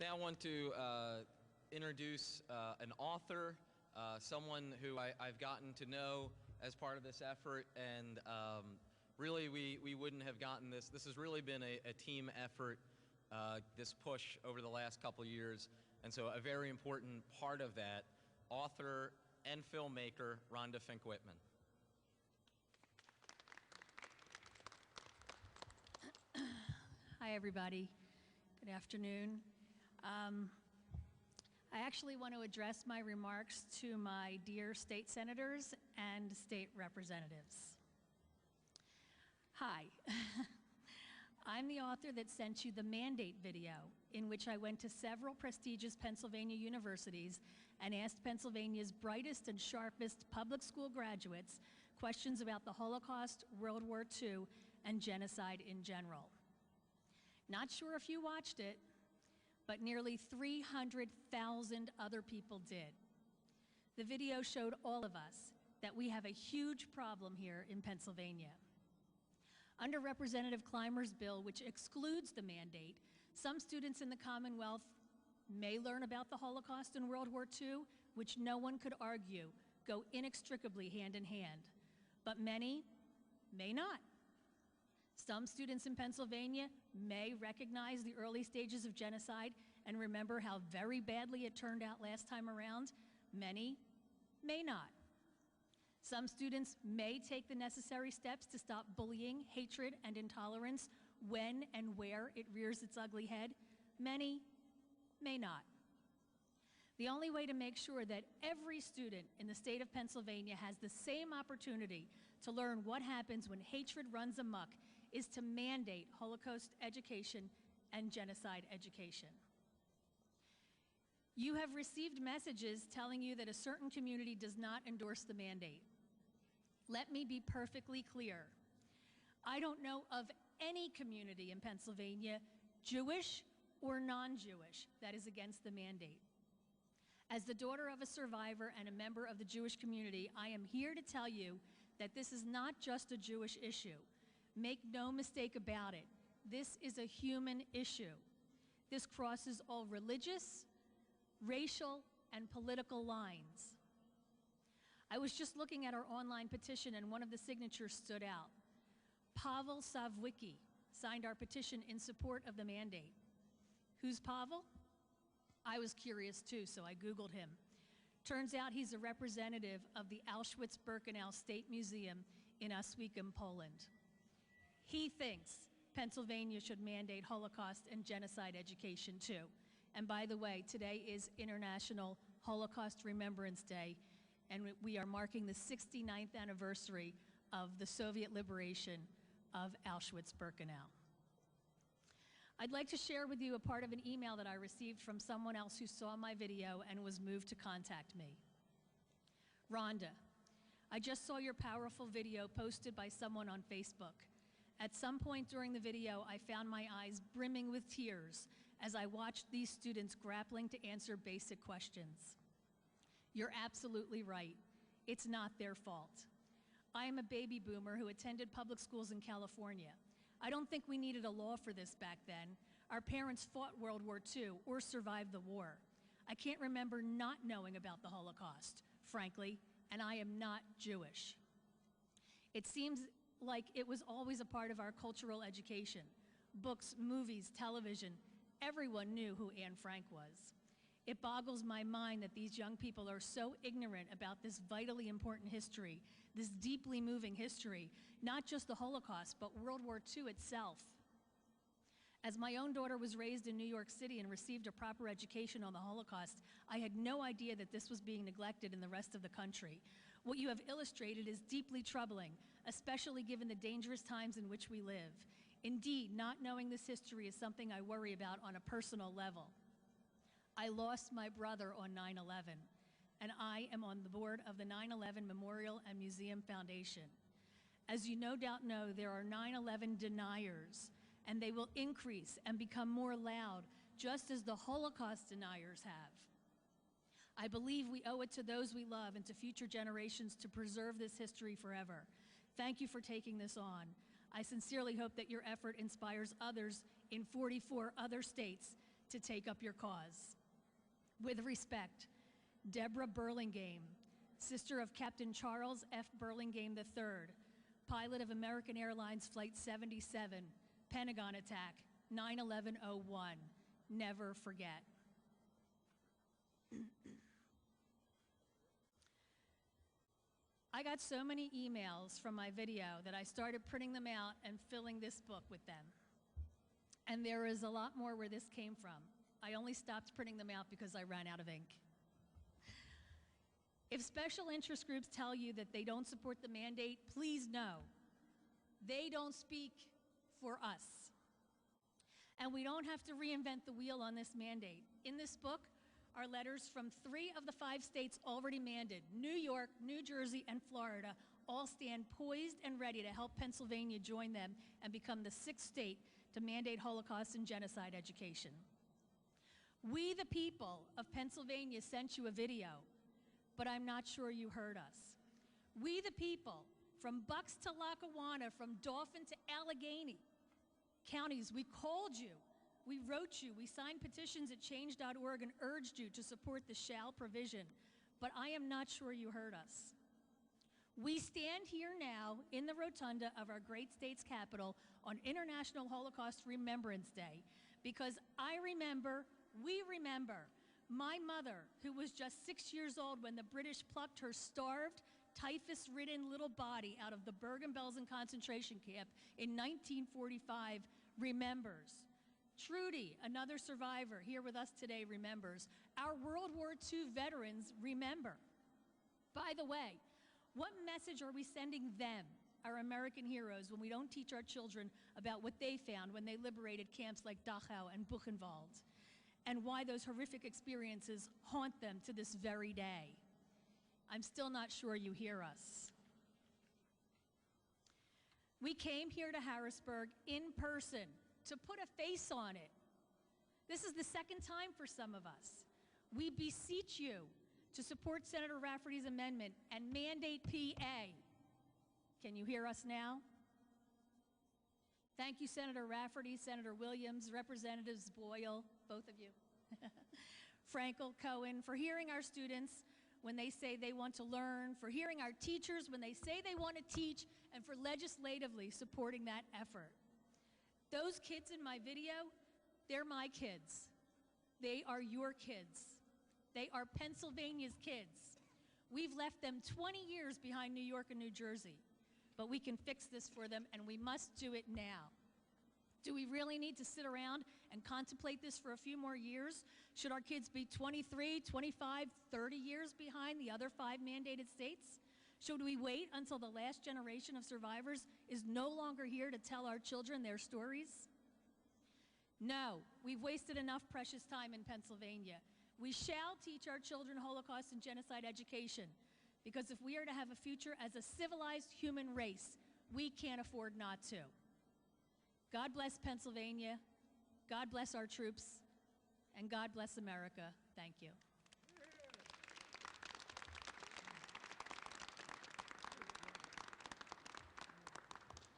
Now I want to introduce an author, someone who I've gotten to know as part of this effort, and really we wouldn't have gotten this. This has really been a team effort, this push over the last couple of years, and so a very important part of that, author and filmmaker Rhonda Fink-Whitman. Hi, everybody. Good afternoon. I actually want to address my remarks to my dear state senators and state representatives. Hi. I'm the author that sent you the mandate video, in which I went to several prestigious Pennsylvania universities and asked Pennsylvania's brightest and sharpest public school graduates questions about the Holocaust, World War II, and genocide in general. Not sure if you watched it, but nearly 300,000 other people did. The video showed all of us that we have a huge problem here in Pennsylvania. Under Representative Clymer's bill, which excludes the mandate, some students in the Commonwealth may learn about the Holocaust and World War II, which no one could argue go inextricably hand in hand, but many may not. Some students in Pennsylvania may recognize the early stages of genocide and remember how very badly it turned out last time around. Many may not. Some students may take the necessary steps to stop bullying, hatred, and intolerance when and where it rears its ugly head. Many may not. The only way to make sure that every student in the state of Pennsylvania has the same opportunity to learn what happens when hatred runs amok is to mandate Holocaust education and genocide education. You have received messages telling you that a certain community does not endorse the mandate. Let me be perfectly clear. I don't know of any community in Pennsylvania, Jewish or non-Jewish, that is against the mandate. As the daughter of a survivor and a member of the Jewish community, I am here to tell you that this is not just a Jewish issue. Make no mistake about it. This is a human issue. This crosses all religious, racial, and political lines. I was just looking at our online petition and one of the signatures stood out. Pavel Savwicki signed our petition in support of the mandate. Who's Pavel? I was curious too, so I Googled him. Turns out he's a representative of the Auschwitz-Birkenau State Museum in Oswiecim, Poland. He thinks Pennsylvania should mandate Holocaust and genocide education too. And by the way, today is International Holocaust Remembrance Day, and we are marking the 69th anniversary of the Soviet liberation of Auschwitz-Birkenau. I'd like to share with you a part of an email that I received from someone else who saw my video and was moved to contact me. Rhonda, I just saw your powerful video posted by someone on Facebook. At some point during the video, I found my eyes brimming with tears as I watched these students grappling to answer basic questions. You're absolutely right. It's not their fault. I am a baby boomer who attended public schools in California. I don't think we needed a law for this back then. Our parents fought World War II or survived the war. I can't remember not knowing about the Holocaust, frankly, and I am not Jewish. It seems like it was always a part of our cultural education. Books, movies, television, everyone knew who Anne Frank was. It boggles my mind that these young people are so ignorant about this vitally important history, this deeply moving history, not just the Holocaust, but World War II itself. As my own daughter was raised in New York City and received a proper education on the Holocaust, I had no idea that this was being neglected in the rest of the country. What you have illustrated is deeply troubling, especially given the dangerous times in which we live. Indeed, not knowing this history is something I worry about on a personal level. I lost my brother on 9/11, and I am on the board of the 9/11 Memorial and Museum Foundation. As you no doubt know, there are 9/11 deniers, and they will increase and become more loud, just as the Holocaust deniers have. I believe we owe it to those we love and to future generations to preserve this history forever. Thank you for taking this on. I sincerely hope that your effort inspires others in 44 other states to take up your cause. With respect, Deborah Burlingame, sister of Captain Charles F. Burlingame III, pilot of American Airlines Flight 77, Pentagon attack, 9/11/01. Never forget. I got so many emails from my video that I started printing them out and filling this book with them. And there is a lot more where this came from. I only stopped printing them out because I ran out of ink. If special interest groups tell you that they don't support the mandate, please know they don't speak for us. And we don't have to reinvent the wheel on this mandate. In this book are letters from 3 of the 5 states already mandated. New York, New Jersey, and Florida all stand poised and ready to help Pennsylvania join them and become the 6th state to mandate Holocaust and genocide education. We, the people of Pennsylvania, sent you a video, but I'm not sure you heard us. We, the people, from Bucks to Lackawanna, from Dauphin to Allegheny counties, we called you, we wrote you, we signed petitions at change.org and urged you to support the shall provision, but I am not sure you heard us. We stand here now in the rotunda of our great state's capital on International Holocaust Remembrance Day because we remember my mother, who was just 6 years old when the British plucked her starved, typhus-ridden little body out of the Bergen-Belsen concentration camp in 1945, remembers. Trudy, another survivor here with us today, remembers. Our World War II veterans remember. By the way, what message are we sending them, our American heroes, when we don't teach our children about what they found when they liberated camps like Dachau and Buchenwald, and why those horrific experiences haunt them to this very day? I'm still not sure you hear us. We came here to Harrisburg in person to put a face on it. This is the second time for some of us. We beseech you to support Senator Rafferty's amendment and mandate PA. Can you hear us now? Thank you, Senator Rafferty, Senator Williams, Representatives Boyle, both of you, Frankel, Cohen, for hearing our students when they say they want to learn, for hearing our teachers when they say they want to teach, and for legislatively supporting that effort. Those kids in my video, they're my kids. They are your kids. They are Pennsylvania's kids. We've left them 20 years behind New York and New Jersey, but we can fix this for them, and we must do it now. Do we really need to sit around and contemplate this for a few more years? Should our kids be 23, 25, 30 years behind the other 5 mandated states? Should we wait until the last generation of survivors is no longer here to tell our children their stories? No, we've wasted enough precious time in Pennsylvania. We shall teach our children Holocaust and genocide education, because if we are to have a future as a civilized human race, we can't afford not to. God bless Pennsylvania, God bless our troops, and God bless America. Thank you.